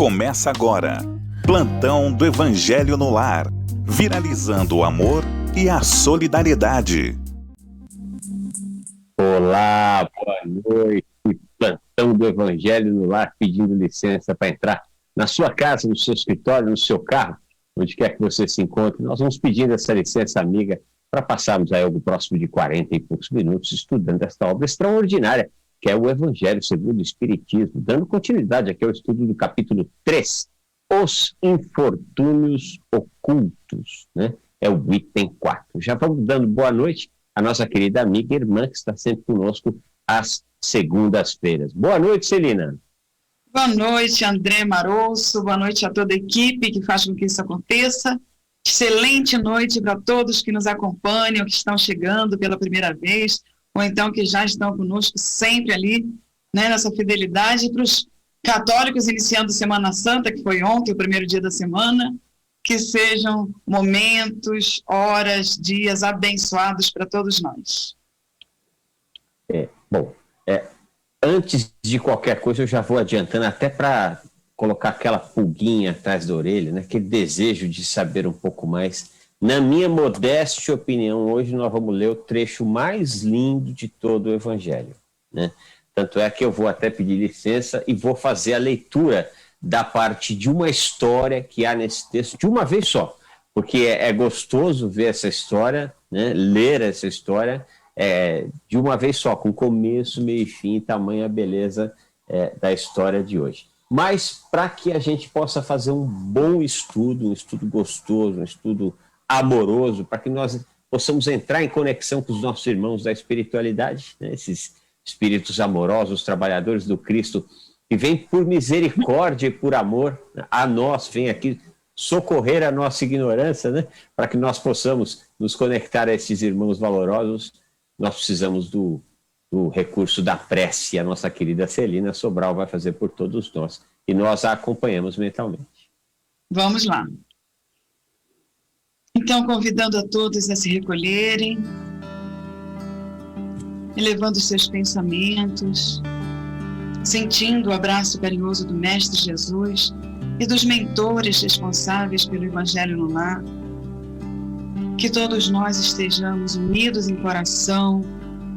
Começa agora. Plantão do Evangelho no Lar. Viralizando o amor e a solidariedade. Olá, boa noite. Plantão do Evangelho no Lar, pedindo licença para entrar na sua casa, no seu escritório, no seu carro, onde quer que você se encontre. Nós vamos pedindo essa licença amiga para passarmos aí algo próximo de 40 e poucos minutos estudando esta obra extraordinária, que é o Evangelho segundo o Espiritismo, dando continuidade aqui ao estudo do capítulo 3, Os Infortúnios Ocultos, né? É o item 4. Já vamos dando boa noite à nossa querida amiga e irmã, que está sempre conosco às segundas-feiras. Boa noite, Celina. Boa noite, André Marosso. Boa noite a toda a equipe que faz com que isso aconteça. Excelente noite para todos que nos acompanham, que estão chegando pela primeira vez, ou então que já estão conosco sempre ali, né, nessa fidelidade. E para os católicos iniciando Semana Santa, que foi ontem, o primeiro dia da semana, que sejam momentos, horas, dias abençoados para todos nós. Antes de qualquer coisa, eu já vou adiantando, até para colocar aquela pulguinha atrás da orelha, né? Aquele desejo de saber um pouco mais. Na minha modesta opinião, hoje nós vamos ler o trecho mais lindo de todo o Evangelho, né? Tanto é que eu vou até pedir licença e vou fazer a leitura da parte de uma história que há nesse texto de uma vez só, porque é gostoso ver essa história, né? Ler essa história de uma vez só, com começo, meio e fim, tamanha beleza da história de hoje. Mas para que a gente possa fazer um bom estudo, um estudo gostoso, um estudo amoroso, para que nós possamos entrar em conexão com os nossos irmãos da espiritualidade, né? Esses espíritos amorosos, trabalhadores do Cristo, que vêm por misericórdia e por amor a nós, vêm aqui socorrer a nossa ignorância, né? Para que nós possamos nos conectar a esses irmãos valorosos. Nós precisamos do recurso da prece, a nossa querida Celina Sobral vai fazer por todos nós, e nós a acompanhamos mentalmente. Vamos lá. Então, convidando a todos a se recolherem, elevando os seus pensamentos, sentindo o abraço carinhoso do Mestre Jesus e dos mentores responsáveis pelo Evangelho no Lar, que todos nós estejamos unidos em coração,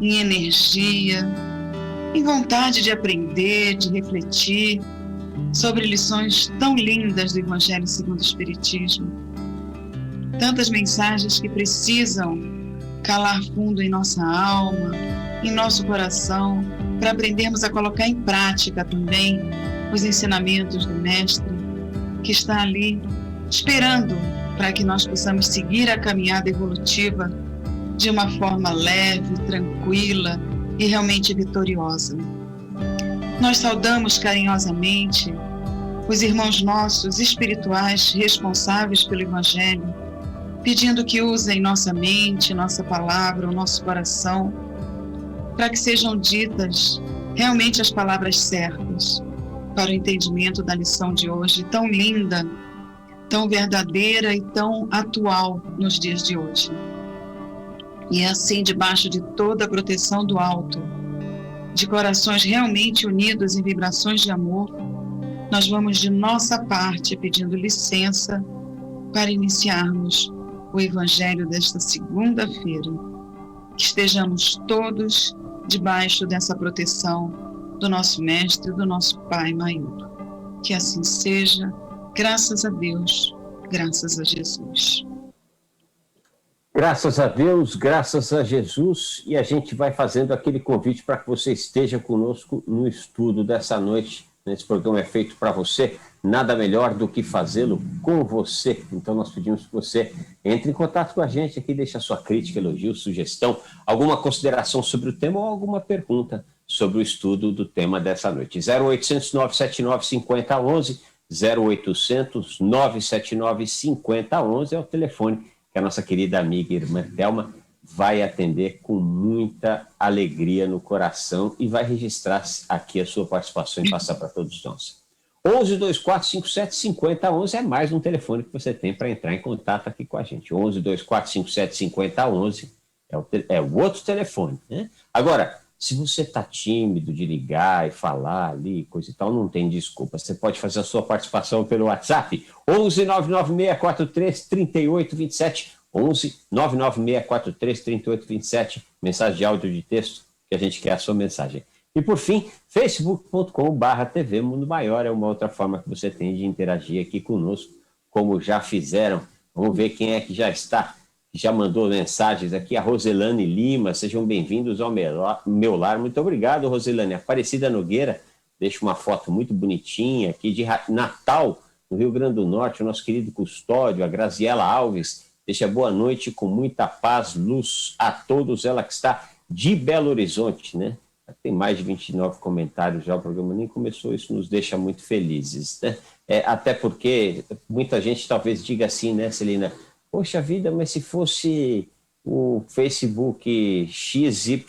em energia, em vontade de aprender, de refletir sobre lições tão lindas do Evangelho segundo o Espiritismo. Tantas mensagens que precisam calar fundo em nossa alma, em nosso coração, para aprendermos a colocar em prática também os ensinamentos do Mestre, que está ali esperando para que nós possamos seguir a caminhada evolutiva de uma forma leve, tranquila e realmente vitoriosa. Nós saudamos carinhosamente os irmãos nossos espirituais responsáveis pelo Evangelho, pedindo que usem nossa mente, nossa palavra, o nosso coração, para que sejam ditas realmente as palavras certas para o entendimento da lição de hoje, tão linda, tão verdadeira e tão atual nos dias de hoje. E assim, debaixo de toda a proteção do alto, de corações realmente unidos em vibrações de amor, nós vamos de nossa parte pedindo licença para iniciarmos o Evangelho desta segunda-feira. Que estejamos todos debaixo dessa proteção do nosso Mestre, do nosso Pai maior. Que assim seja. Graças a Deus, graças a Jesus. Graças a Deus, graças a Jesus, e a gente vai fazendo aquele convite para que você esteja conosco no estudo dessa noite. Esse programa é feito para você, nada melhor do que fazê-lo com você. Então nós pedimos que você entre em contato com a gente aqui, deixe a sua crítica, elogio, sugestão, alguma consideração sobre o tema ou alguma pergunta sobre o estudo do tema dessa noite. 0800 979 5011, 0800 979 5011 é o telefone que a nossa querida amiga e irmã Thelma vai atender com muita alegria no coração e vai registrar aqui a sua participação e passar para todos nós. 11 24 57 50 11 é mais um telefone que você tem para entrar em contato aqui com a gente. 11 24 57 50 11 é o outro telefone, né? Agora, Se você está tímido de ligar e falar ali, coisa e tal, não tem desculpa. Você pode fazer a sua participação pelo WhatsApp, 11 99643 3827, 11 99643 3827, mensagem de áudio de texto, que a gente quer a sua mensagem. E por fim, facebook.com/TV Mundo Maior é uma outra forma que você tem de interagir aqui conosco, como já fizeram. Vamos ver quem é que já está, que já mandou mensagens aqui. A Roselane Lima, sejam bem-vindos ao meu lar. Muito obrigado, Roselane. Aparecida Nogueira deixa uma foto muito bonitinha aqui de Natal, no Rio Grande do Norte. O nosso querido custódio, a Graziela Alves, deixa boa noite com muita paz, luz a todos. Ela que está de Belo Horizonte, né? Tem mais de 29 comentários já, o programa nem começou, isso nos deixa muito felizes, né? Até porque muita gente talvez diga assim, né, Celina? Poxa vida, mas se fosse o Facebook XYZ,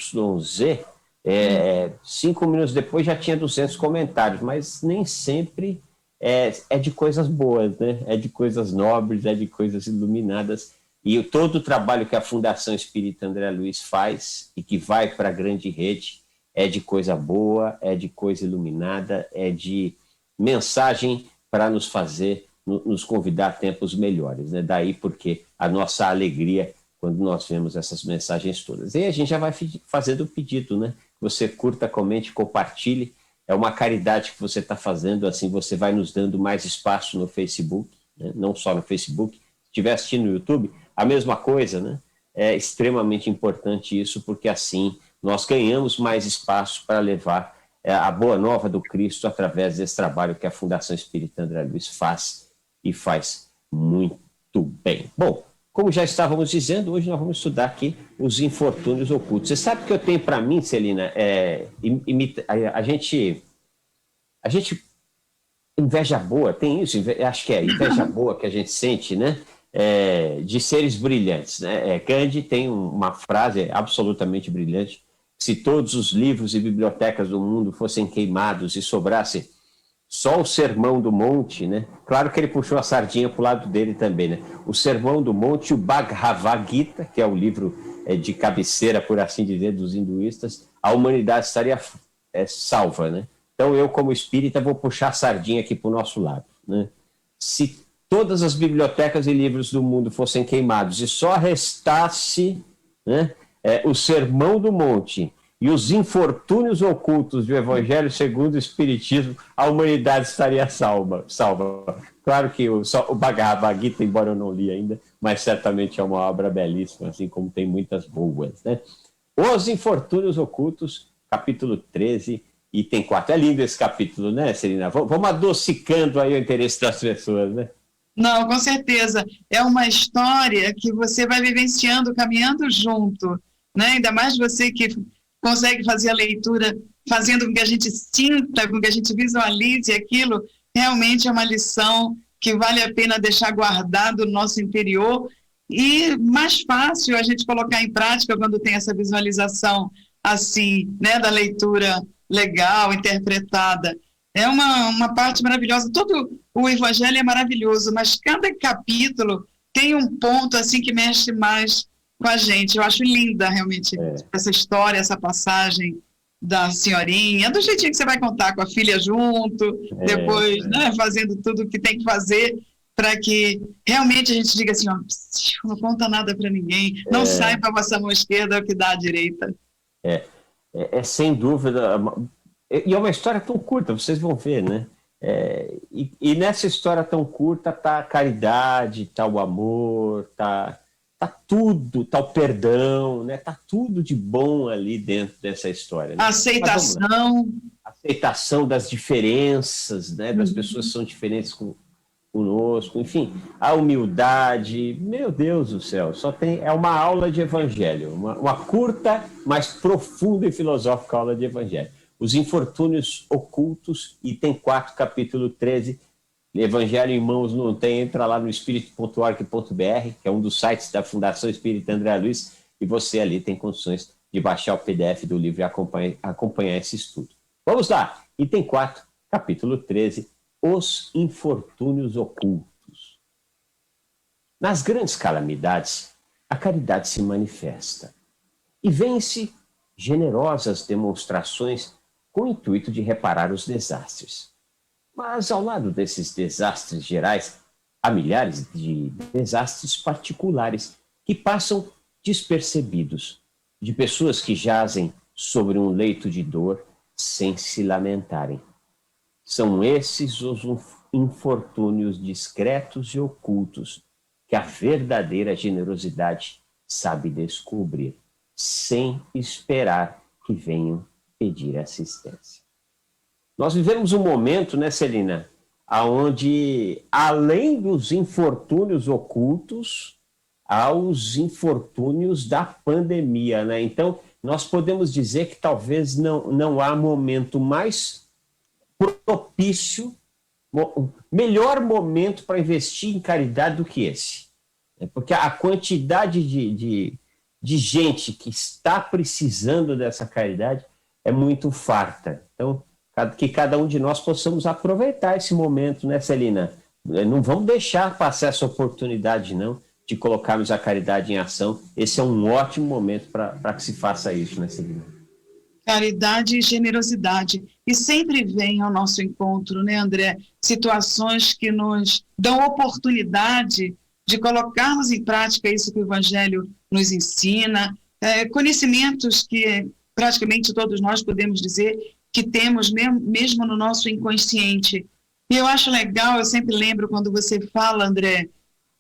5 minutos depois já tinha 200 comentários, mas nem sempre é de coisas boas, né? É de coisas nobres, é de coisas iluminadas. E todo o trabalho que a Fundação Espírita André Luiz faz e que vai para a grande rede é de coisa boa, é de coisa iluminada, é de mensagem para nos fazer, nos convidar a tempos melhores, né? Daí porque a nossa alegria quando nós vemos essas mensagens todas. E a gente já vai fazendo o pedido, né? Você curta, comente, compartilhe. É uma caridade que você está fazendo, assim você vai nos dando mais espaço no Facebook, né? Não só no Facebook. Se estiver assistindo no YouTube, a mesma coisa, né? É extremamente importante isso, porque assim nós ganhamos mais espaço para levar a boa nova do Cristo através desse trabalho que a Fundação Espírita André Luiz faz e faz muito bem. Bom, como já estávamos dizendo, hoje nós vamos estudar aqui os infortúnios ocultos. Você sabe que eu tenho para mim, Celina, a gente inveja boa, tem isso, acho que é inveja boa que a gente sente, né? De seres brilhantes, né? Gandhi tem uma frase absolutamente brilhante: se todos os livros e bibliotecas do mundo fossem queimados e sobrasse só o Sermão do Monte, né? Claro que ele puxou a sardinha para o lado dele também, né? O Sermão do Monte e o Bhagavad Gita, que é o livro de cabeceira, por assim dizer, dos hinduístas, a humanidade estaria salva, né? Então eu, como espírita, vou puxar a sardinha aqui para o nosso lado, né? Se todas as bibliotecas e livros do mundo fossem queimados e só restasse, né, o Sermão do Monte e os infortúnios ocultos do Evangelho segundo o Espiritismo, a humanidade estaria salva. Claro que o Bhagavad Gita, embora eu não li ainda, mas certamente é uma obra belíssima, assim como tem muitas boas, né? Os Infortúnios Ocultos, capítulo 13, item 4. É lindo esse capítulo, né, Celina? Vamos adocicando aí o interesse das pessoas, né? Não, com certeza. É uma história que você vai vivenciando, caminhando junto, né? Ainda mais você que consegue fazer a leitura, fazendo com que a gente sinta, com que a gente visualize aquilo, realmente é uma lição que vale a pena deixar guardado no nosso interior e mais fácil a gente colocar em prática quando tem essa visualização assim, né, da leitura legal, interpretada. É uma parte maravilhosa. Todo o Evangelho é maravilhoso, mas cada capítulo tem um ponto assim que mexe mais com a gente. Eu acho linda, realmente, essa história, essa passagem da senhorinha, do jeitinho que você vai contar com a filha junto, depois né, fazendo tudo o que tem que fazer para que realmente a gente diga assim, ó, não conta nada para ninguém, não sai para passar a mão esquerda, é o que dá a direita. Sem dúvida. E é uma história tão curta, vocês vão ver, né? E nessa história tão curta tá a caridade, tá o amor, tá tudo, tá o perdão, né? Tá tudo de bom ali dentro dessa história. Né? Aceitação das diferenças, né? Das pessoas que são diferentes conosco, enfim, a humildade, meu Deus do céu, é uma aula de evangelho, uma curta, mas profunda e filosófica aula de evangelho. Os Infortúnios Ocultos, item 4, capítulo 13, Evangelho em Mãos não tem, entra lá no espírito.org.br, que é um dos sites da Fundação Espírita André Luiz, e você ali tem condições de baixar o PDF do livro e acompanhar esse estudo. Vamos lá, item 4, capítulo 13, Os Infortúnios Ocultos. Nas grandes calamidades, a caridade se manifesta e vence generosas demonstrações com o intuito de reparar os desastres. Mas, ao lado desses desastres gerais, há milhares de desastres particulares que passam despercebidos, de pessoas que jazem sobre um leito de dor sem se lamentarem. São esses os infortúnios discretos e ocultos que a verdadeira generosidade sabe descobrir, sem esperar que venham pedir assistência. Nós vivemos um momento, né, Celina, onde, além dos infortúnios ocultos, há os infortúnios da pandemia, né? Então, nós podemos dizer que talvez não há momento mais propício, melhor momento para investir em caridade do que esse. Porque a quantidade de gente que está precisando dessa caridade é muito farta. Então, que cada um de nós possamos aproveitar esse momento, né, Celina? Não vamos deixar passar essa oportunidade, não, de colocarmos a caridade em ação. Esse é um ótimo momento para que se faça isso, né, Celina? Caridade e generosidade. E sempre vem ao nosso encontro, né, André? Situações que nos dão oportunidade de colocarmos em prática isso que o Evangelho nos ensina, conhecimentos que praticamente todos nós podemos dizer que temos mesmo no nosso inconsciente. E eu acho legal, eu sempre lembro quando você fala, André,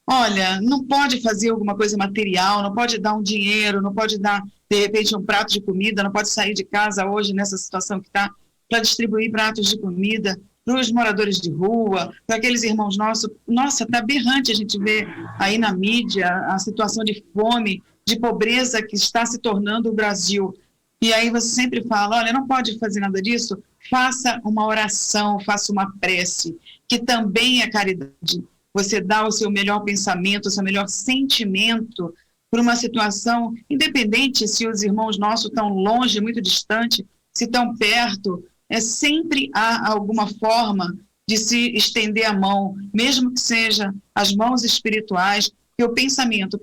olha, não pode fazer alguma coisa material, não pode dar um dinheiro, não pode dar, de repente, um prato de comida, não pode sair de casa hoje, nessa situação que está, para distribuir pratos de comida para os moradores de rua, para aqueles irmãos nossos. Nossa, está aberrante a gente ver aí na mídia a situação de fome, de pobreza que está se tornando o Brasil. E aí você sempre fala, olha, não pode fazer nada disso, faça uma oração, faça uma prece, que também é caridade. Você dá o seu melhor pensamento, o seu melhor sentimento para uma situação, independente se os irmãos nossos estão longe, muito distante, se estão perto, sempre há alguma forma de se estender a mão, mesmo que seja as mãos espirituais, e o pensamento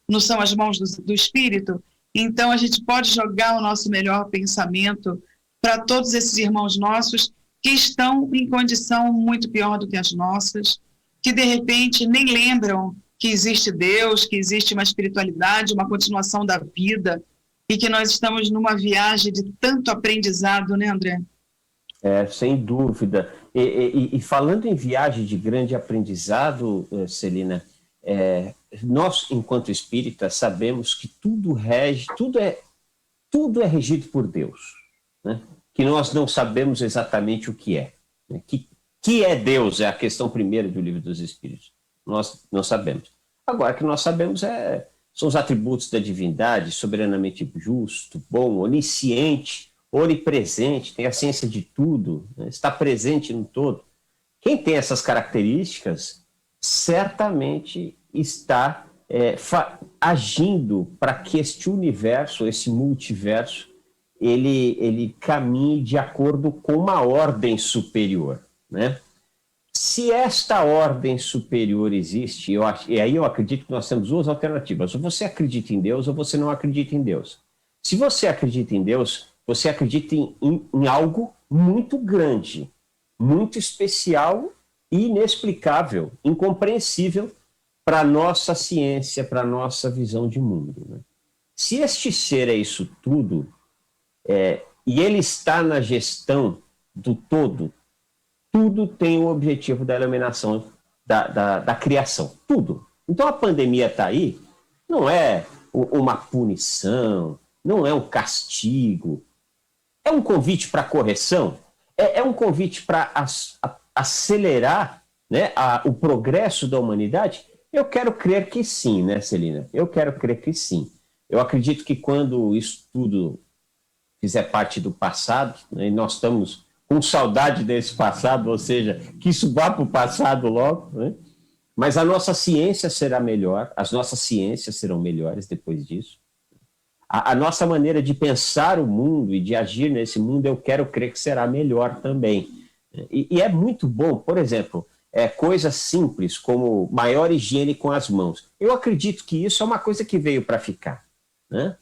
não são as mãos do Espírito, então a gente pode jogar o nosso melhor pensamento para todos esses irmãos nossos que estão em condição muito pior do que as nossas, que de repente nem lembram que existe Deus, que existe uma espiritualidade, uma continuação da vida, e que nós estamos numa viagem de tanto aprendizado, né, André? Sem dúvida. E falando em viagem de grande aprendizado, Celina, nós, enquanto espíritas, sabemos que tudo é regido por Deus, né? Que nós não sabemos exatamente o que é. Né? Que é Deus é a questão primeira do Livro dos Espíritos. Nós não sabemos. Agora, o que nós sabemos são os atributos da divindade, soberanamente justo, bom, onisciente, onipresente, tem a ciência de tudo, né? Está presente no todo. Quem tem essas características certamente está agindo para que este universo, esse multiverso, ele caminhe de acordo com uma ordem superior, né? Se esta ordem superior existe, e aí eu acredito que nós temos duas alternativas: ou você acredita em Deus ou você não acredita em Deus. Se você acredita em Deus, você acredita em algo muito grande, muito especial e inexplicável, incompreensível para a nossa ciência, para a nossa visão de mundo, né? Se este ser é isso tudo, e ele está na gestão do todo, tudo tem o objetivo da iluminação da criação, tudo. Então a pandemia está aí, não é uma punição, não é um castigo, é um convite para correção, é um convite para acelerar, né, o progresso da humanidade. Eu quero crer que sim, né, Celina? Eu quero crer que sim. Eu acredito que quando isso tudo fizer parte do passado, né, e nós estamos com saudade desse passado, ou seja, que isso vá para o passado logo, né? Mas a nossa ciência será melhor, as nossas ciências serão melhores depois disso. A nossa maneira de pensar o mundo e de agir nesse mundo, eu quero crer que será melhor também. E é muito bom, por exemplo, coisas simples como maior higiene com as mãos. Eu acredito que isso é uma coisa que veio para ficar, né?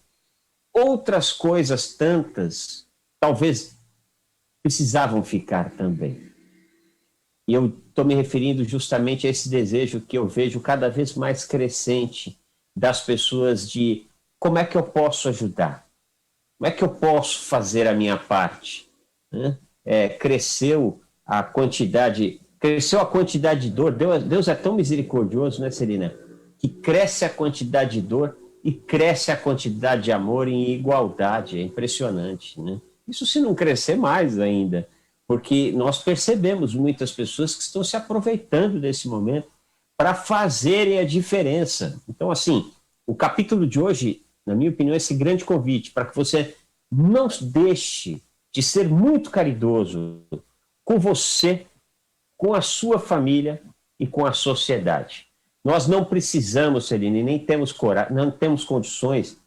outras coisas tantas talvez precisavam ficar também. E eu estou me referindo justamente a esse desejo que eu vejo cada vez mais crescente das pessoas de como é que eu posso ajudar? Como é que eu posso fazer a minha parte? Né? Cresceu a quantidade de dor. Deus é tão misericordioso, né, Celina? Que cresce a quantidade de dor e cresce a quantidade de amor em igualdade. É impressionante, né? Isso se não crescer mais ainda, porque nós percebemos muitas pessoas que estão se aproveitando desse momento para fazerem a diferença. Então, assim, o capítulo de hoje, na minha opinião, é esse grande convite para que você não deixe de ser muito caridoso com você, com a sua família e com a sociedade. Nós não precisamos, Celine, nem temos coragem, não temos condições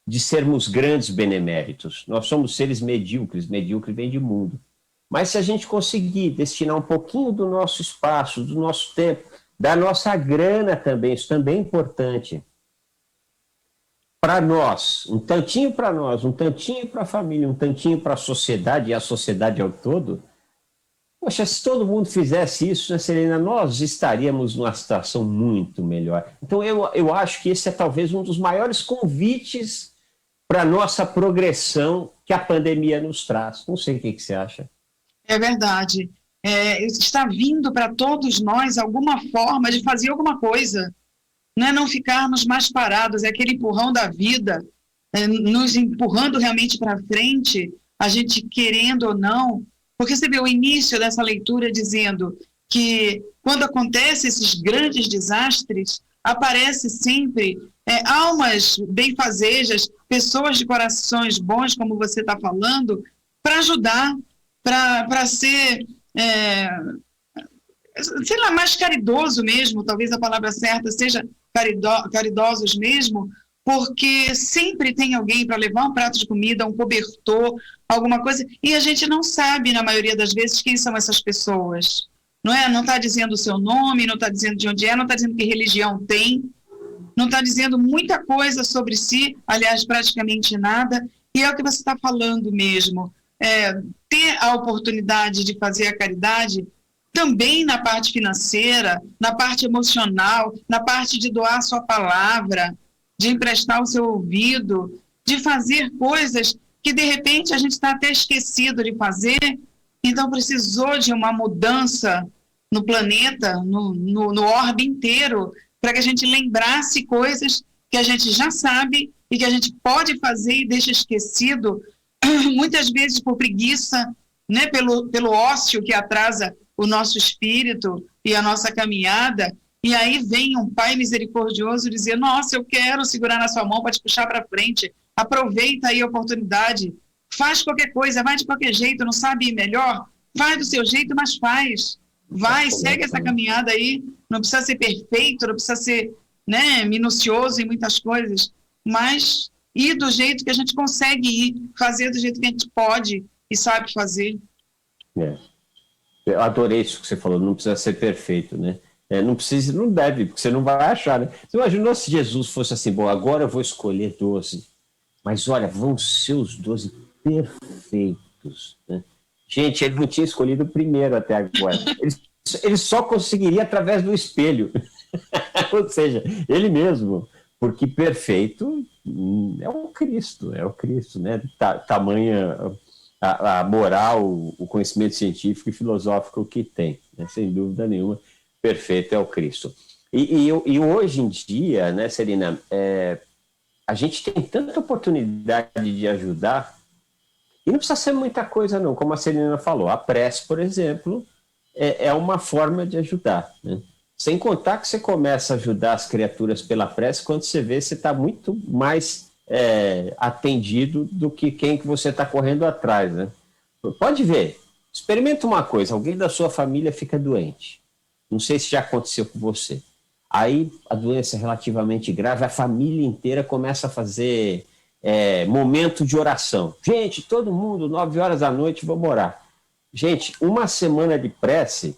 de sermos grandes beneméritos. Nós somos seres medíocres, medíocre vem de mundo. Mas se a gente conseguir destinar um pouquinho do nosso espaço, do nosso tempo, da nossa grana também, isso também é importante, para nós, um tantinho para nós, um tantinho para a família, um tantinho para a sociedade, e a sociedade ao todo, poxa, se todo mundo fizesse isso, né, Serena, nós estaríamos numa situação muito melhor. Então, eu acho que esse é talvez um dos maiores convites para a nossa progressão que a pandemia nos traz. Não sei o que você acha. É verdade. Está vindo para todos nós alguma forma de fazer alguma coisa, né? Não ficarmos mais parados, é aquele empurrão da vida, nos empurrando realmente para frente, a gente querendo ou não, porque você vê o início dessa leitura dizendo que quando acontecem esses grandes desastres, aparece sempre almas benfazejas, pessoas de corações bons, como você está falando, para ajudar, para ser, sei lá, mais caridoso mesmo, talvez a palavra certa seja caridosos mesmo, porque sempre tem alguém para levar um prato de comida, um cobertor, alguma coisa, e a gente não sabe, na maioria das vezes, quem são essas pessoas. Não está dizendo o seu nome, não está dizendo de onde é, não está dizendo que religião tem, não está dizendo muita coisa sobre si, aliás, praticamente nada, e é o que você está falando mesmo. Ter a oportunidade de fazer a caridade também na parte financeira, na parte emocional, na parte de doar a sua palavra, de emprestar o seu ouvido, de fazer coisas que, de repente, a gente está até esquecido de fazer, então precisou de uma mudança no planeta, no orbe inteiro, para que a gente lembrasse coisas que a gente já sabe e que a gente pode fazer e deixa esquecido, muitas vezes por preguiça, né, pelo ócio que atrasa o nosso espírito e a nossa caminhada, e aí vem um Pai misericordioso dizer, nossa, eu quero segurar na sua mão para te puxar para frente, aproveita aí a oportunidade, faz qualquer coisa, vai de qualquer jeito, não sabe ir melhor, faz do seu jeito, mas faz, vai, segue essa caminhada aí, não precisa ser perfeito, não precisa ser, né, minucioso em muitas coisas, mas ir do jeito que a gente consegue ir, fazer do jeito que a gente pode e sabe fazer. Eu adorei isso que você falou, não precisa ser perfeito, né? Não precisa, não deve, porque você não vai achar, né? Você imaginou se Jesus fosse assim, bom, agora eu vou escolher 12, mas olha, vão ser os 12 perfeitos, né? Gente, ele não tinha escolhido o primeiro até agora. Ele só conseguiria através do espelho. Ou seja, ele mesmo, porque perfeito é o Cristo, né? Tamanha a moral, o conhecimento científico e filosófico que tem, né? Sem dúvida nenhuma, perfeito é o Cristo. E hoje em dia, né, Celina, a gente tem tanta oportunidade de ajudar, e não precisa ser muita coisa não, como a Celina falou, a prece, por exemplo, é uma forma de ajudar, né? Sem contar que você começa a ajudar as criaturas pela prece, quando você vê, você está muito mais atendido do que quem que você está correndo atrás, né? Pode ver, experimenta uma coisa, alguém da sua família fica doente, não sei se já aconteceu com você, aí a doença é relativamente grave, a família inteira começa a fazer momento de oração, gente, todo mundo, 9 horas da noite, vamos orar. Gente, uma semana de prece,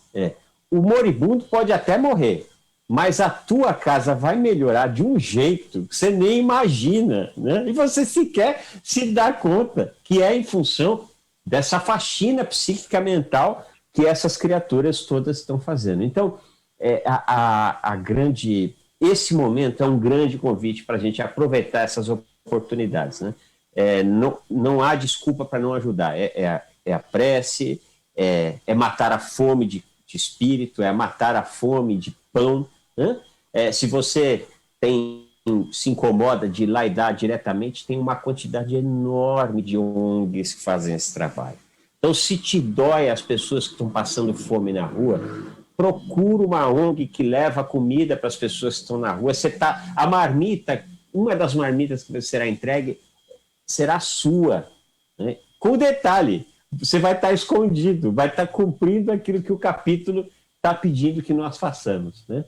o moribundo pode até morrer, mas a tua casa vai melhorar de um jeito que você nem imagina, né? E você sequer se dá conta que é em função dessa faxina psíquica mental que essas criaturas todas estão fazendo. Então, esse momento é um grande convite para a gente aproveitar essas oportunidades, né? Não há desculpa para não ajudar. É a prece, é matar a fome de espírito, é matar a fome de pão, né? Se você se incomoda de ir lá e dar diretamente, tem uma quantidade enorme de ONGs que fazem esse trabalho. Então, se te dói as pessoas que estão passando fome na rua, procura uma ONG que leva comida para as pessoas que estão na rua. A marmita, uma das marmitas que será entregue será sua, né? Com detalhe, você vai estar escondido, vai estar cumprindo aquilo que o capítulo está pedindo que nós façamos, né?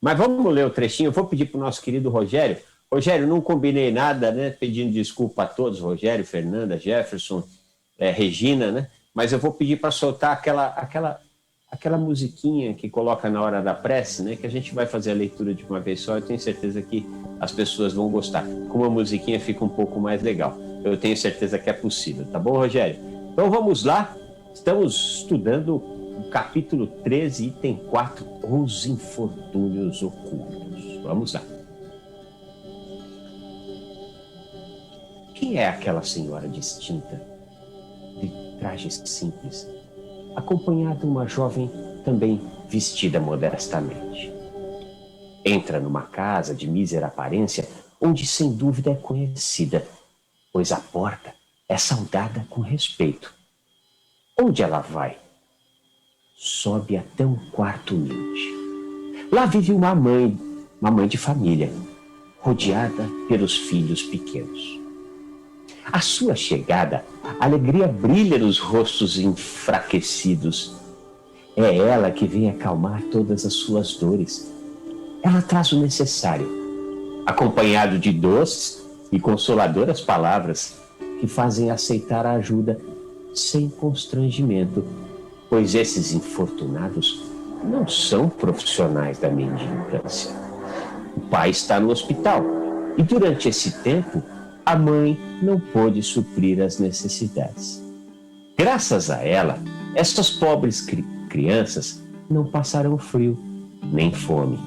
Mas vamos ler o trechinho. Eu vou pedir para o nosso querido Rogério. Rogério, não combinei nada, né? Pedindo desculpa a todos, Rogério, Fernanda, Jefferson, Regina, né? Mas eu vou pedir para soltar aquela musiquinha que coloca na hora da prece, né? Que a gente vai fazer a leitura de uma vez só. Eu tenho certeza que as pessoas vão gostar. Com uma musiquinha fica um pouco mais legal. Eu tenho certeza que é possível, tá bom, Rogério? Então vamos lá. Estamos estudando o capítulo 13, item 4, os infortúnios ocultos. Vamos lá. Quem é aquela senhora distinta, de traje simples, acompanhada de uma jovem também vestida modestamente? Entra numa casa de mísera aparência, onde sem dúvida é conhecida, pois a porta é saudada com respeito. Onde ela vai? Sobe até um quarto humilde. Lá vive uma mãe de família, rodeada pelos filhos pequenos. À sua chegada, a alegria brilha nos rostos enfraquecidos. É ela que vem acalmar todas as suas dores. Ela traz o necessário, acompanhado de doces e consoladoras palavras que fazem aceitar a ajuda sem constrangimento, pois esses infortunados não são profissionais da mendicância. O pai está no hospital e durante esse tempo a mãe não pôde suprir as necessidades. Graças a ela, estas pobres crianças não passarão frio nem fome.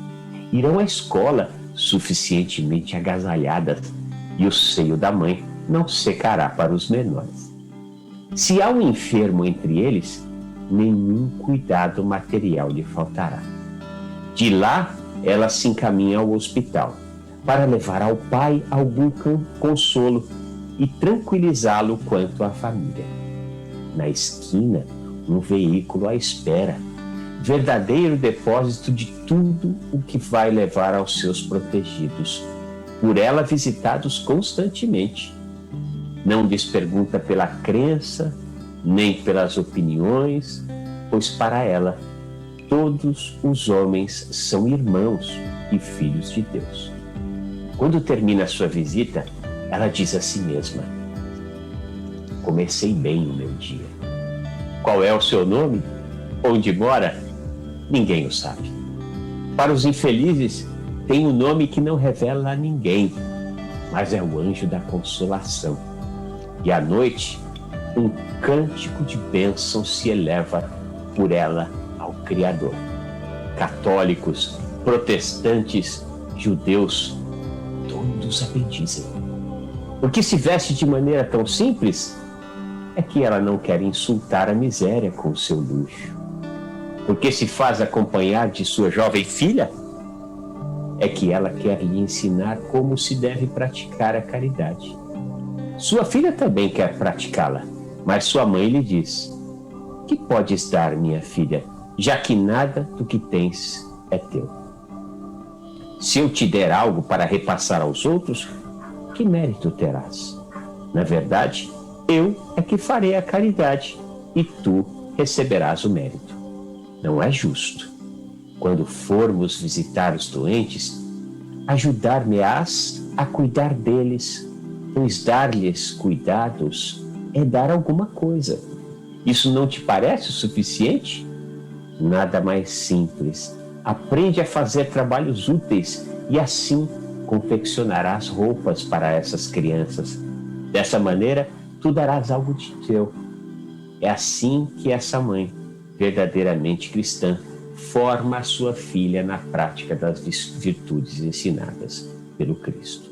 Irão à escola suficientemente agasalhadas e o seio da mãe não secará para os menores. Se há um enfermo entre eles, nenhum cuidado material lhe faltará. De lá, ela se encaminha ao hospital para levar ao pai algum consolo e tranquilizá-lo quanto à família. Na esquina, um veículo à espera, verdadeiro depósito de tudo o que vai levar aos seus protegidos, por ela visitados constantemente. Não lhes pergunta pela crença, nem pelas opiniões, pois para ela todos os homens são irmãos e filhos de Deus. Quando termina a sua visita, ela diz a si mesma: comecei bem o meu dia. Qual é o seu nome? Onde mora? Ninguém o sabe. Para os infelizes, tem um nome que não revela a ninguém, mas é o anjo da consolação. E à noite, um cântico de bênção se eleva por ela ao Criador. Católicos, protestantes, judeus, todos a bendizem. Porque se veste de maneira tão simples, é que ela não quer insultar a miséria com o seu luxo. Porque se faz acompanhar de sua jovem filha, é que ela quer lhe ensinar como se deve praticar a caridade. Sua filha também quer praticá-la, mas sua mãe lhe diz: que podes dar, minha filha, já que nada do que tens é teu? Se eu te der algo para repassar aos outros, que mérito terás? Na verdade, eu é que farei a caridade e tu receberás o mérito. Não é justo. Quando formos visitar os doentes, ajudar-me-ás a cuidar deles, pois dar-lhes cuidados é dar alguma coisa. Isso não te parece o suficiente? Nada mais simples Aprende a fazer trabalhos úteis e assim confeccionarás roupas para essas crianças. Dessa maneira, tu darás algo de teu. É assim que essa mãe, verdadeiramente cristã, forma a sua filha na prática das virtudes ensinadas pelo Cristo.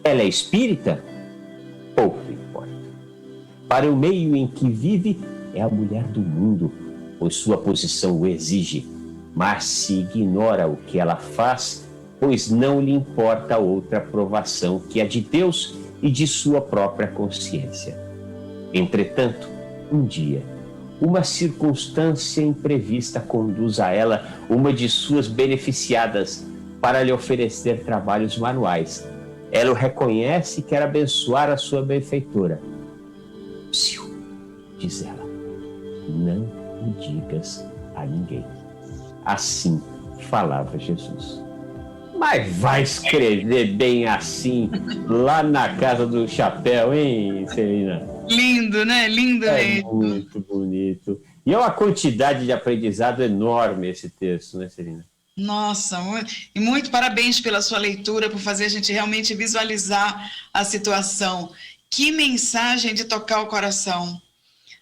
Ela é espírita? Pouco importa. Para o meio em que vive, é a mulher do mundo, pois sua posição o exige, mas se ignora o que ela faz, pois não lhe importa outra aprovação que a de Deus e de sua própria consciência. Entretanto, um dia, uma circunstância imprevista conduz a ela uma de suas beneficiadas para lhe oferecer trabalhos manuais. Ela o reconhece e quer abençoar a sua benfeitora. Psiu, diz ela, não o digas a ninguém. Assim falava Jesus. Mas vai escrever bem assim lá na Casa do Chapéu, hein, Celina? Lindo, né? Lindo mesmo. Muito bonito. E é uma quantidade de aprendizado enorme esse texto, né, Celina? Nossa, e muito parabéns pela sua leitura, por fazer a gente realmente visualizar a situação. Que mensagem de tocar o coração.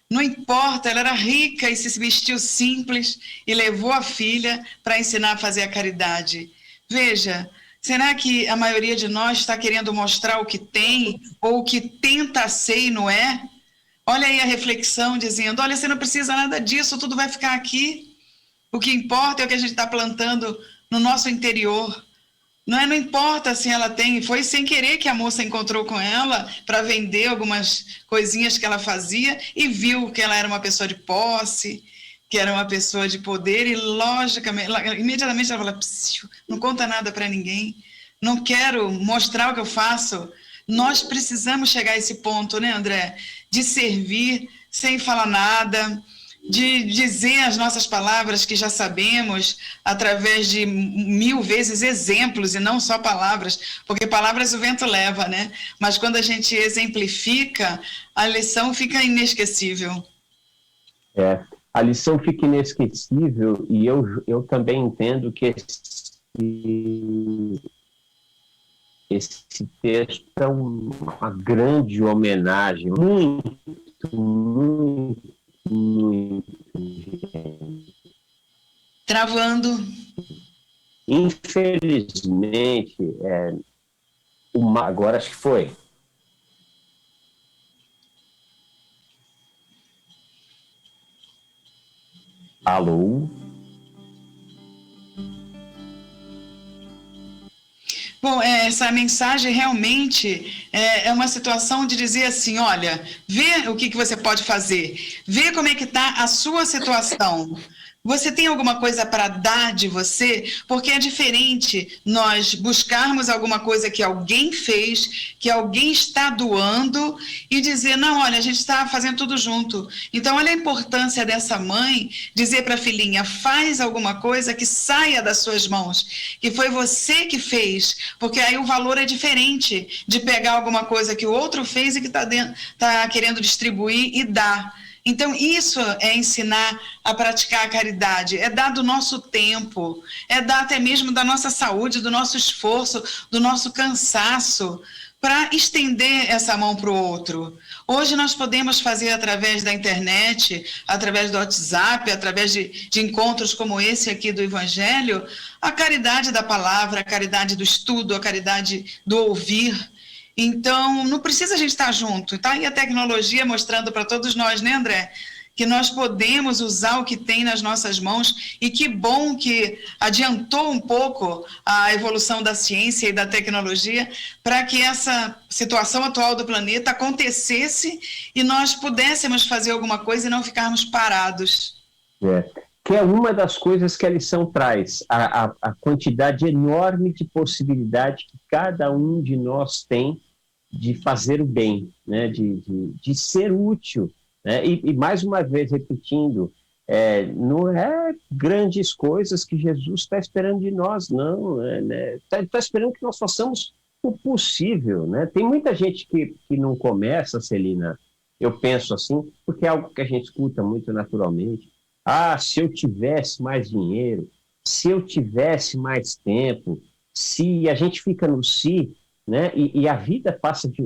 Não importa, ela era rica e se vestiu simples e levou a filha para ensinar a fazer a caridade. Veja, será que a maioria de nós está querendo mostrar o que tem ou o que tenta ser e não é? Olha aí a reflexão dizendo, olha, você não precisa nada disso, tudo vai ficar aqui. O que importa é o que a gente está plantando no nosso interior. Não importa se ela tem, foi sem querer que a moça encontrou com ela para vender algumas coisinhas que ela fazia e viu que ela era uma pessoa de posse, que era uma pessoa de poder e logicamente, imediatamente ela fala, não conta nada para ninguém, não quero mostrar o que eu faço. Nós precisamos chegar a esse ponto, né, André? De servir sem falar nada, de dizer as nossas palavras que já sabemos através de 1000 vezes exemplos e não só palavras, porque palavras o vento leva, né? Mas quando a gente exemplifica, a lição fica inesquecível. A lição fica inesquecível e eu também entendo que esse texto é uma grande homenagem, muito Travando. Infelizmente, agora acho que foi. Alô? Bom, essa mensagem realmente é uma situação de dizer assim, olha, vê o que você pode fazer, vê como é que está a sua situação. Você tem alguma coisa para dar de você? Porque é diferente nós buscarmos alguma coisa que alguém fez, que alguém está doando e dizer, não, olha, a gente está fazendo tudo junto. Então, olha a importância dessa mãe dizer para a filhinha, faz alguma coisa que saia das suas mãos, que foi você que fez, porque aí o valor é diferente de pegar alguma coisa que o outro fez e que está querendo distribuir e dar. Então, isso é ensinar a praticar a caridade, é dar do nosso tempo, é dar até mesmo da nossa saúde, do nosso esforço, do nosso cansaço, para estender essa mão para o outro. Hoje nós podemos fazer através da internet, através do WhatsApp, através de encontros como esse aqui do Evangelho, a caridade da palavra, a caridade do estudo, a caridade do ouvir. Então, não precisa a gente estar junto, tá? E a tecnologia mostrando para todos nós, né, André? Que nós podemos usar o que tem nas nossas mãos e que bom que adiantou um pouco a evolução da ciência e da tecnologia para que essa situação atual do planeta acontecesse e nós pudéssemos fazer alguma coisa e não ficarmos parados. Que é uma das coisas que a lição traz, a quantidade enorme de possibilidade que cada um de nós tem de fazer o bem, né? de ser útil. Né? E mais uma vez, repetindo, não é grandes coisas que Jesus está esperando de nós, não. Está esperando que nós façamos o possível. Né? Tem muita gente que não começa, Celina, eu penso assim, porque é algo que a gente escuta muito naturalmente. Ah, se eu tivesse mais dinheiro, se eu tivesse mais tempo, se a gente fica no si, né? E a vida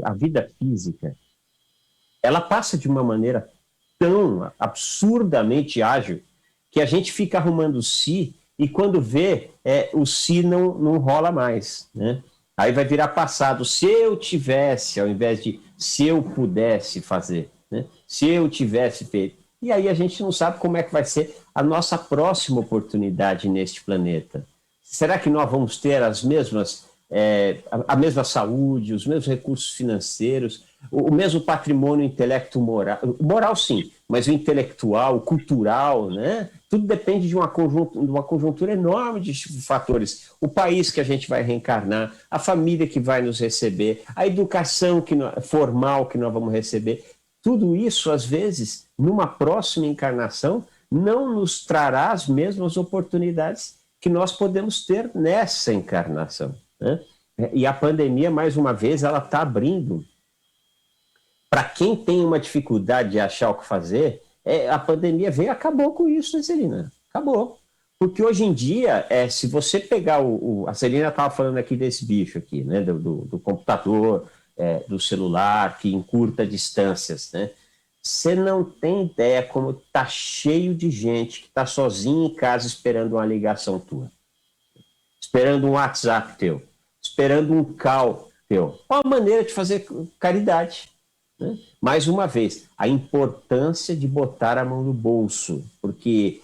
a vida física, ela passa de uma maneira tão absurdamente ágil que a gente fica arrumando o si e quando vê, o si não rola mais, né? Aí vai virar passado. Se eu tivesse, ao invés de se eu pudesse fazer, né? Se eu tivesse feito. E aí a gente não sabe como é que vai ser a nossa próxima oportunidade neste planeta. Será que nós vamos ter as mesmas, a mesma saúde, os mesmos recursos financeiros, o mesmo patrimônio intelecto moral? Moral sim, mas o intelectual, o cultural, né? Tudo depende de uma conjuntura enorme de fatores. O país que a gente vai reencarnar, a família que vai nos receber, a educação formal que nós vamos receber. Tudo isso, às vezes, numa próxima encarnação, não nos trará as mesmas oportunidades que nós podemos ter nessa encarnação, né? E a pandemia, mais uma vez, ela está abrindo. Para quem tem uma dificuldade de achar o que fazer, a pandemia veio e acabou com isso, né, Celina? Acabou. Porque hoje em dia, se você pegar a Celina estava falando aqui desse bicho aqui, né, do computador, do celular, que encurta distâncias, né? Você não tem ideia como está cheio de gente que está sozinha em casa esperando uma ligação tua, esperando um WhatsApp teu, esperando um call teu. Uma maneira de fazer caridade, né? Mais uma vez, a importância de botar a mão no bolso, porque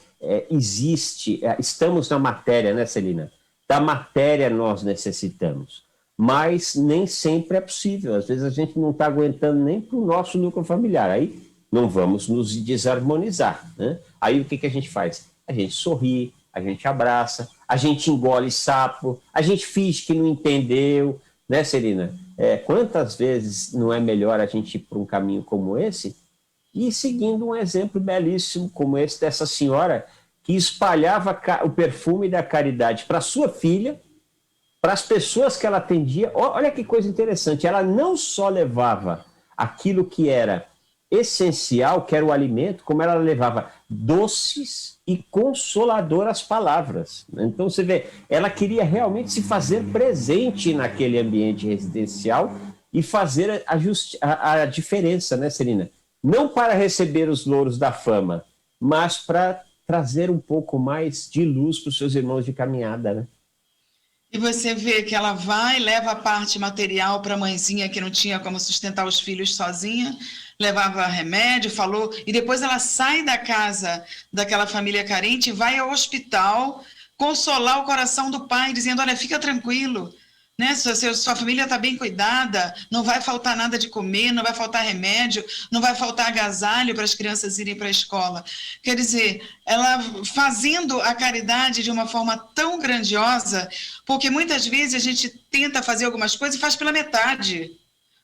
estamos na matéria, né, Celina? Da matéria nós necessitamos, mas nem sempre é possível. Às vezes a gente não está aguentando nem para o nosso núcleo familiar. Aí não vamos nos desarmonizar, né? Aí o que a gente faz? A gente sorri, a gente abraça, a gente engole sapo, a gente finge que não entendeu, né, Celina? Quantas vezes não é melhor a gente ir por um caminho como esse e seguindo um exemplo belíssimo como esse dessa senhora que espalhava o perfume da caridade para sua filha, para as pessoas que ela atendia. Olha que coisa interessante, ela não só levava aquilo que era essencial, que era o alimento, como ela levava doces e consoladoras palavras. Então você vê, ela queria realmente se fazer presente naquele ambiente residencial e fazer a diferença, né, Celina? Não para receber os louros da fama, mas para trazer um pouco mais de luz para os seus irmãos de caminhada, né? E você vê que ela vai, leva a parte material para a mãezinha que não tinha como sustentar os filhos sozinha, levava remédio, falou, e depois ela sai da casa daquela família carente e vai ao hospital consolar o coração do pai, dizendo, olha, fica tranquilo, né? Sua família está bem cuidada, não vai faltar nada de comer, não vai faltar remédio, não vai faltar agasalho para as crianças irem para a escola. Quer dizer, ela fazendo a caridade de uma forma tão grandiosa, porque muitas vezes a gente tenta fazer algumas coisas e faz pela metade,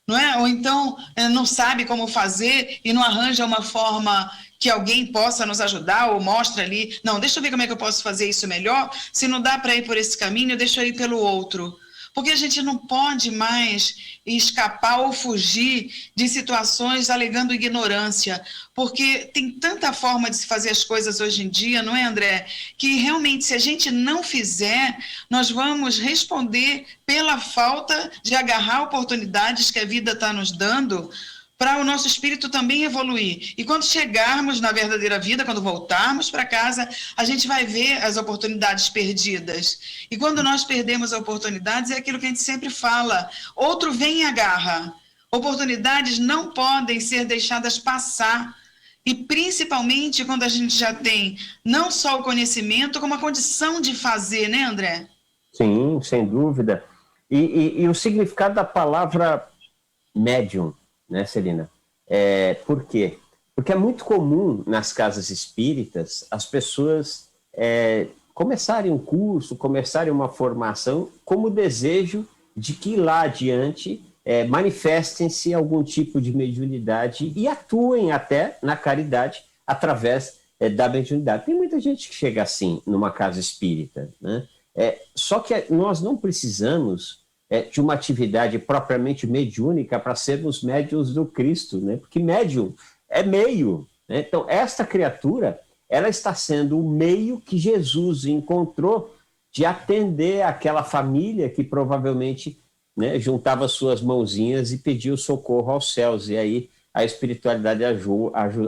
não é? Ou então não sabe como fazer e não arranja uma forma que alguém possa nos ajudar ou mostra ali, não, deixa eu ver como é que eu posso fazer isso melhor, se não dá para ir por esse caminho, deixa eu ir pelo outro. Porque a gente não pode mais escapar ou fugir de situações alegando ignorância, porque tem tanta forma de se fazer as coisas hoje em dia, não é, André? Que realmente, se a gente não fizer, nós vamos responder pela falta de agarrar oportunidades que a vida está nos dando, para o nosso espírito também evoluir. E quando chegarmos na verdadeira vida, quando voltarmos para casa, a gente vai ver as oportunidades perdidas. E quando nós perdemos oportunidades, é aquilo que a gente sempre fala, outro vem e agarra. Oportunidades não podem ser deixadas passar. E principalmente quando a gente já tem não só o conhecimento, como a condição de fazer, né, André? Sim, sem dúvida. E o significado da palavra médium, né, Celina? Por quê? Porque é muito comum nas casas espíritas as pessoas começarem um curso, começarem uma formação como desejo de que lá adiante manifestem-se algum tipo de mediunidade e atuem até na caridade através da mediunidade. Tem muita gente que chega assim numa casa espírita, né? Só que nós não precisamos de uma atividade propriamente mediúnica para sermos médiuns do Cristo, né? Porque médium é meio, né? Então, esta criatura, ela está sendo o meio que Jesus encontrou de atender aquela família que provavelmente, né, juntava suas mãozinhas e pediu socorro aos céus. E aí a espiritualidade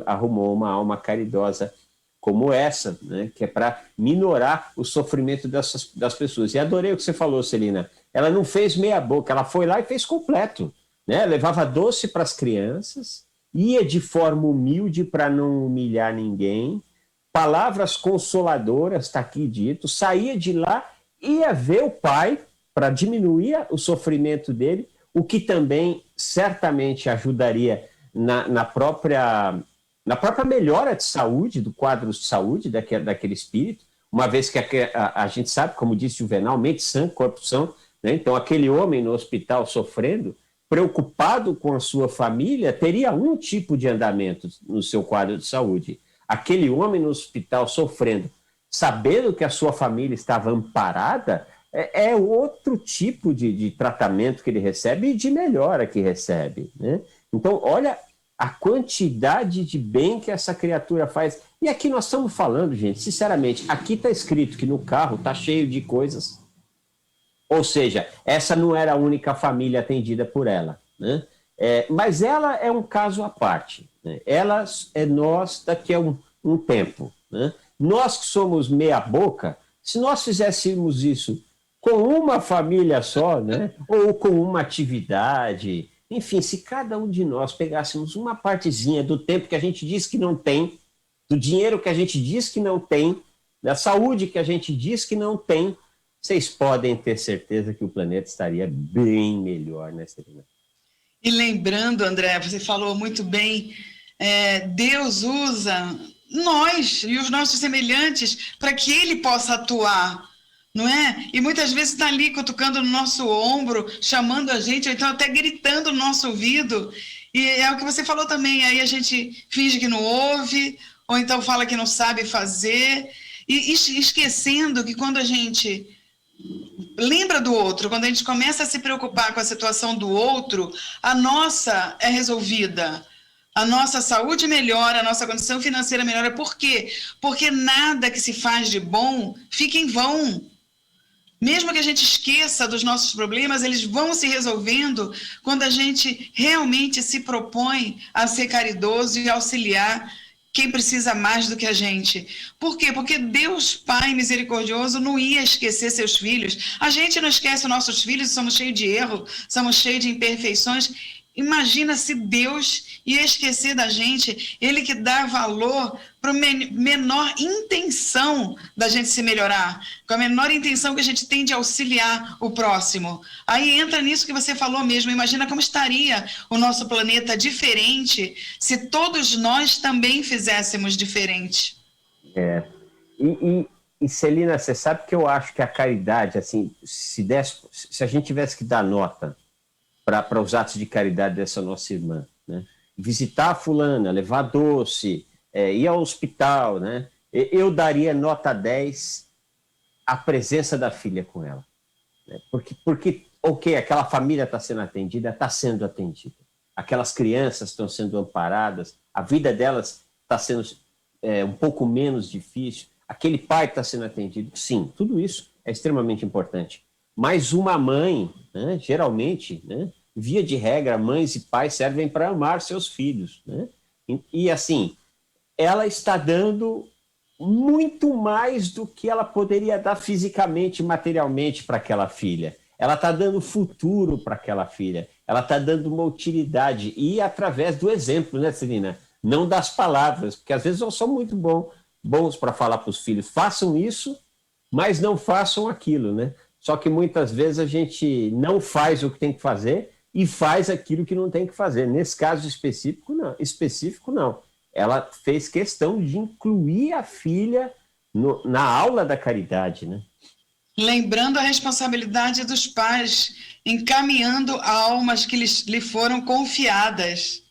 arrumou uma alma caridosa como essa, né, que é para minorar o sofrimento das pessoas. E adorei o que você falou, Celina. Ela não fez meia boca, ela foi lá e fez completo, né? Levava doce para as crianças, ia de forma humilde para não humilhar ninguém, palavras consoladoras, está aqui dito, saía de lá, ia ver o pai para diminuir o sofrimento dele, o que também certamente ajudaria na própria melhora de saúde, do quadro de saúde daquele espírito, uma vez que a gente sabe, como disse Juvenal, mente sã, corpo são, né? Então aquele homem no hospital sofrendo, preocupado com a sua família, teria um tipo de andamento no seu quadro de saúde. Aquele homem no hospital sofrendo, sabendo que a sua família estava amparada, é outro tipo de tratamento que ele recebe e de melhora que recebe, né? Então, olha a quantidade de bem que essa criatura faz. E aqui nós estamos falando, gente, sinceramente, aqui está escrito que no carro está cheio de coisas. Ou seja, essa não era a única família atendida por ela, né? Mas ela é um caso à parte, né? Ela é nós daqui a um tempo, né? Nós que somos meia boca, se nós fizéssemos isso com uma família só, né? Ou com uma atividade, enfim, se cada um de nós pegássemos uma partezinha do tempo que a gente diz que não tem, do dinheiro que a gente diz que não tem, da saúde que a gente diz que não tem, vocês podem ter certeza que o planeta estaria bem melhor, né, Celina? E lembrando, André, você falou muito bem, Deus usa nós e os nossos semelhantes para que Ele possa atuar, não é? E muitas vezes está ali cutucando no nosso ombro, chamando a gente, ou então até gritando no nosso ouvido. E é o que você falou também, aí a gente finge que não ouve, ou então fala que não sabe fazer, e esquecendo que quando a gente lembra do outro, quando a gente começa a se preocupar com a situação do outro, a nossa é resolvida, a nossa saúde melhora, a nossa condição financeira melhora. Por quê? Porque nada que se faz de bom fica em vão. Mesmo que a gente esqueça dos nossos problemas, eles vão se resolvendo quando a gente realmente se propõe a ser caridoso e auxiliar quem precisa mais do que a gente. Por quê? Porque Deus Pai misericordioso não ia esquecer seus filhos. A gente não esquece os nossos filhos, somos cheios de erro, somos cheios de imperfeições. Imagina se Deus ia esquecer da gente, Ele que dá valor para a menor intenção da gente se melhorar, com a menor intenção que a gente tem de auxiliar o próximo. Aí entra nisso que você falou mesmo, imagina como estaria o nosso planeta diferente se todos nós também fizéssemos diferente. E Celina, você sabe que eu acho que a caridade, assim, se a gente tivesse que dar nota para os atos de caridade dessa nossa irmã, né? Visitar a fulana, levar doce, ir ao hospital, né? Eu daria nota 10 à presença da filha com ela, né? Porque ok, aquela família está sendo atendida, aquelas crianças estão sendo amparadas, a vida delas está sendo um pouco menos difícil, aquele pai está sendo atendido, sim, tudo isso é extremamente importante. Mas uma mãe, né, geralmente, né, via de regra, mães e pais servem para amar seus filhos, né? E assim, ela está dando muito mais do que ela poderia dar fisicamente, materialmente para aquela filha. Ela está dando futuro para aquela filha, ela está dando uma utilidade, e através do exemplo, né, Celina? Não das palavras, porque às vezes não são muito bons para falar para os filhos, façam isso, mas não façam aquilo, né? Só que muitas vezes a gente não faz o que tem que fazer e faz aquilo que não tem que fazer. Nesse caso específico, não. Ela fez questão de incluir a filha na aula da caridade, né? Lembrando a responsabilidade dos pais, encaminhando almas que lhe foram confiadas.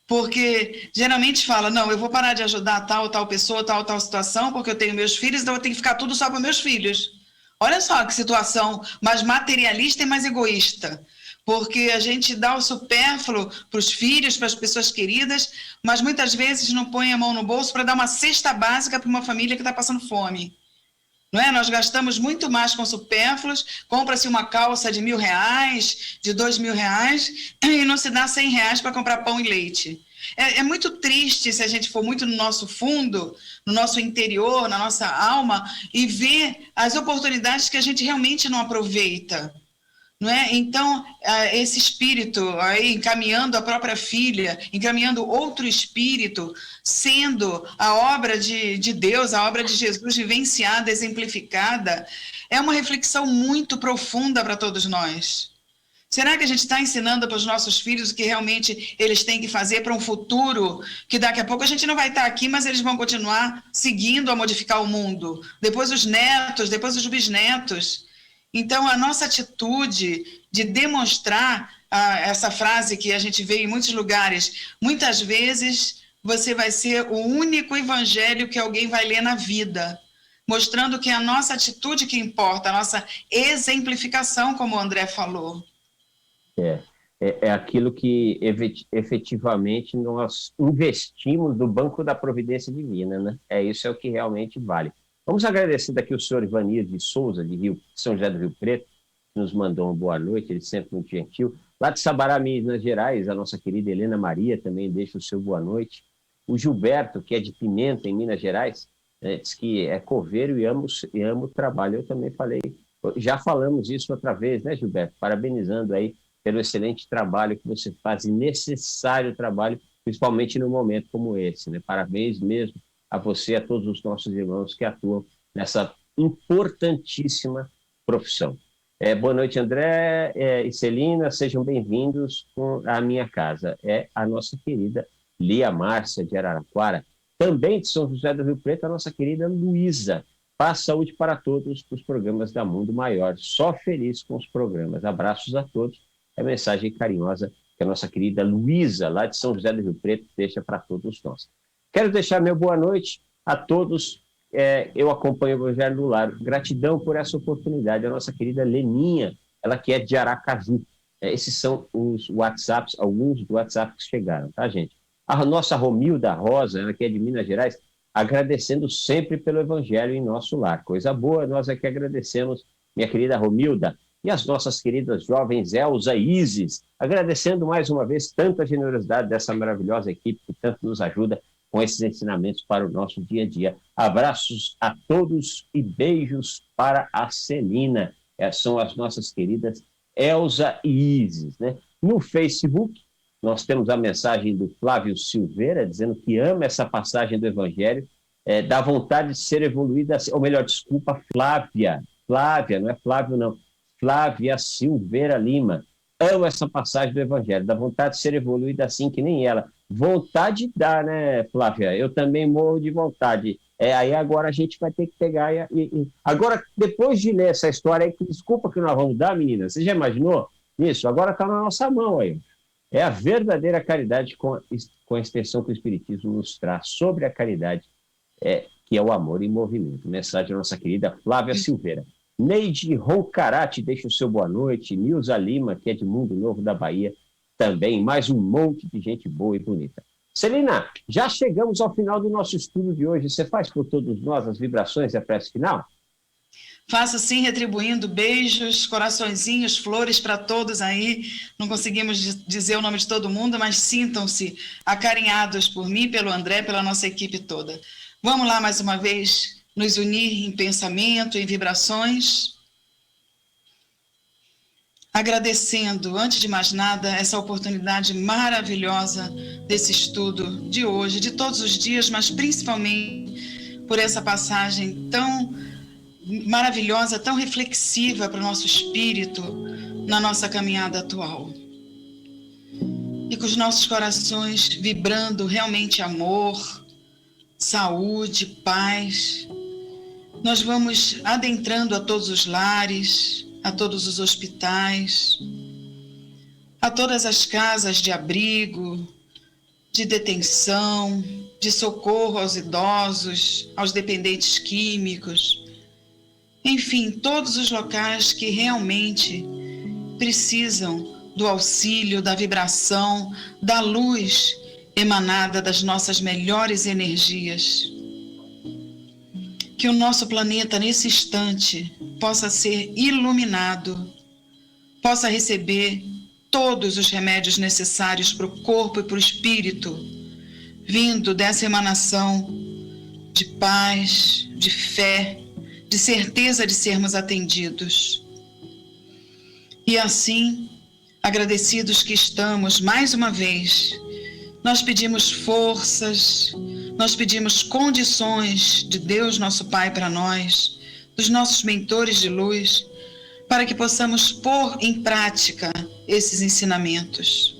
Porque geralmente fala, não, eu vou parar de ajudar tal pessoa, tal situação, porque eu tenho meus filhos, então eu tenho que ficar tudo só para meus filhos. Olha só que situação mais materialista e mais egoísta. porque a gente dá o supérfluo para os filhos, para as pessoas queridas, mas muitas vezes não põe a mão no bolso para dar uma cesta básica para uma família que está passando fome. Não é? Nós gastamos muito mais com supérfluos, compra-se uma calça de R$1.000, de R$2.000, e não se dá R$100 para comprar pão e leite. É muito triste se a gente for muito no nosso fundo, no nosso interior, na nossa alma, e ver as oportunidades que a gente realmente não aproveita. Não é? Então, esse espírito aí, encaminhando a própria filha, encaminhando outro espírito, sendo a obra de Deus, a obra de Jesus vivenciada, exemplificada, é uma reflexão muito profunda para todos nós. Será que a gente está ensinando para os nossos filhos o que realmente eles têm que fazer para um futuro que daqui a pouco a gente não vai estar aqui, mas eles vão continuar seguindo a modificar o mundo? Depois os netos, depois os bisnetos. Então, a nossa atitude de demonstrar essa frase que a gente vê em muitos lugares, muitas vezes você vai ser o único evangelho que alguém vai ler na vida, mostrando que é a nossa atitude que importa, a nossa exemplificação, como o André falou. É aquilo que efetivamente nós investimos no banco da providência divina, né? Isso é o que realmente vale. Vamos agradecer daqui o senhor Ivanir de Souza, de São José do Rio Preto, que nos mandou uma boa noite, ele sempre muito gentil. Lá de Sabará, Minas Gerais, a nossa querida Helena Maria também deixa o seu boa noite. O Gilberto, que é de Pimenta, em Minas Gerais, diz que é coveiro e ama o trabalho. Eu também falei, já falamos isso outra vez, né, Gilberto? Parabenizando aí pelo excelente trabalho que você faz, e necessário trabalho, principalmente num momento como esse, né? Parabéns mesmo a você e a todos os nossos irmãos que atuam nessa importantíssima profissão. Boa noite, André e Celina, sejam bem-vindos à minha casa. É a nossa querida Lia Márcia, de Araraquara, também de São José do Rio Preto, a nossa querida Luísa. Paz, saúde para todos os programas da Mundo Maior. Só feliz com os programas. Abraços a todos. É a mensagem carinhosa que a nossa querida Luísa, lá de São José do Rio Preto, deixa para todos nós. Quero deixar meu boa noite a todos. Eu acompanho o Evangelho no Lar. Gratidão por essa oportunidade. A nossa querida Leninha, ela que é de Aracaju. Esses são os WhatsApps, alguns do WhatsApp que chegaram, tá, gente? A nossa Romilda Rosa, ela que é de Minas Gerais, agradecendo sempre pelo Evangelho em nosso lar. Coisa boa, nós aqui agradecemos, minha querida Romilda, e as nossas queridas jovens Elza e Isis, agradecendo mais uma vez tanta generosidade dessa maravilhosa equipe que tanto nos ajuda com esses ensinamentos para o nosso dia a dia. Abraços a todos e beijos para a Celina. São as nossas queridas Elza e Isis, né? No Facebook, nós temos a mensagem do Flávio Silveira, dizendo que ama essa passagem do Evangelho, dá vontade de ser evoluída, ou melhor, desculpa, Flávia, não é Flávio não, Flávia Silveira Lima, ama essa passagem do Evangelho, dá vontade de ser evoluída assim que nem ela. Vontade dá, né, Flávia? Eu também morro de vontade. Aí agora a gente vai ter que pegar Agora, depois de ler essa história aí, que desculpa que nós vamos dar, menina, você já imaginou isso? Agora está na nossa mão aí. É a verdadeira caridade com a extensão que o Espiritismo nos traz sobre a caridade, que é o amor em movimento. Mensagem da nossa querida Flávia Silveira. Neide Roncarati deixa o seu boa noite. Nilza Lima, que é de Mundo Novo da Bahia, também. Mais um monte de gente boa e bonita. Celina, já chegamos ao final do nosso estudo de hoje. Você faz por todos nós as vibrações e a prece final? Faço sim, retribuindo beijos, coraçõezinhos, flores para todos aí. Não conseguimos dizer o nome de todo mundo, mas sintam-se acarinhados por mim, pelo André, pela nossa equipe toda. Vamos lá mais uma vez nos unir em pensamento, em vibrações. Agradecendo, antes de mais nada, essa oportunidade maravilhosa desse estudo de hoje, de todos os dias, mas principalmente por essa passagem tão maravilhosa, tão reflexiva para o nosso espírito na nossa caminhada atual. E com os nossos corações vibrando realmente amor, saúde, paz, nós vamos adentrando a todos os lares, a todos os hospitais, a todas as casas de abrigo, de detenção, de socorro aos idosos, aos dependentes químicos, enfim, todos os locais que realmente precisam do auxílio, da vibração, da luz emanada das nossas melhores energias. Que o nosso planeta, nesse instante, possa ser iluminado, possa receber todos os remédios necessários para o corpo e para o espírito, vindo dessa emanação de paz, de fé, de certeza de sermos atendidos. E assim, agradecidos que estamos, mais uma vez, nós pedimos forças, nós pedimos condições de Deus, nosso Pai, para nós, dos nossos mentores de luz, para que possamos pôr em prática esses ensinamentos.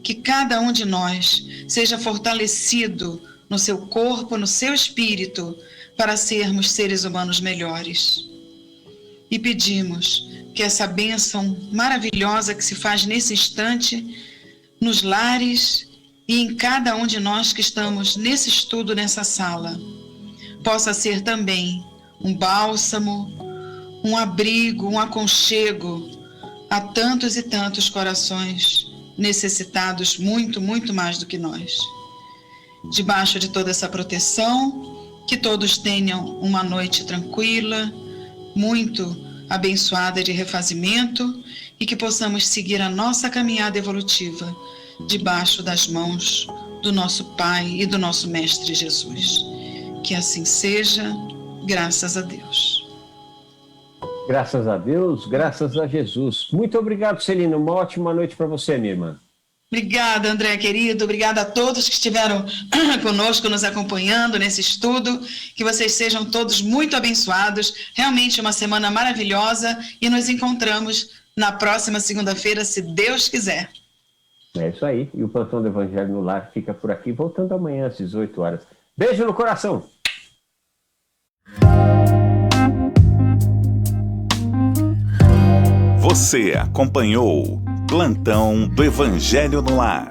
Que cada um de nós seja fortalecido no seu corpo, no seu espírito, para sermos seres humanos melhores. E pedimos que essa bênção maravilhosa que se faz nesse instante, nos lares e em cada um de nós que estamos nesse estudo, nessa sala, possa ser também um bálsamo, um abrigo, um aconchego a tantos e tantos corações necessitados muito, muito mais do que nós. Debaixo de toda essa proteção, que todos tenham uma noite tranquila, muito abençoada de refazimento e que possamos seguir a nossa caminhada evolutiva debaixo das mãos do nosso Pai e do nosso Mestre Jesus. Que assim seja, graças a Deus. Graças a Deus, graças a Jesus. Muito obrigado, Celina. Uma ótima noite para você, minha irmã. Obrigada, André, querido. Obrigada a todos que estiveram conosco, nos acompanhando nesse estudo. Que vocês sejam todos muito abençoados. Realmente uma semana maravilhosa. E nos encontramos na próxima segunda-feira, se Deus quiser. É isso aí. E o Plantão do Evangelho no Lar fica por aqui, voltando amanhã às 18 horas. Beijo no coração. Você acompanhou Plantão do Evangelho no Lar.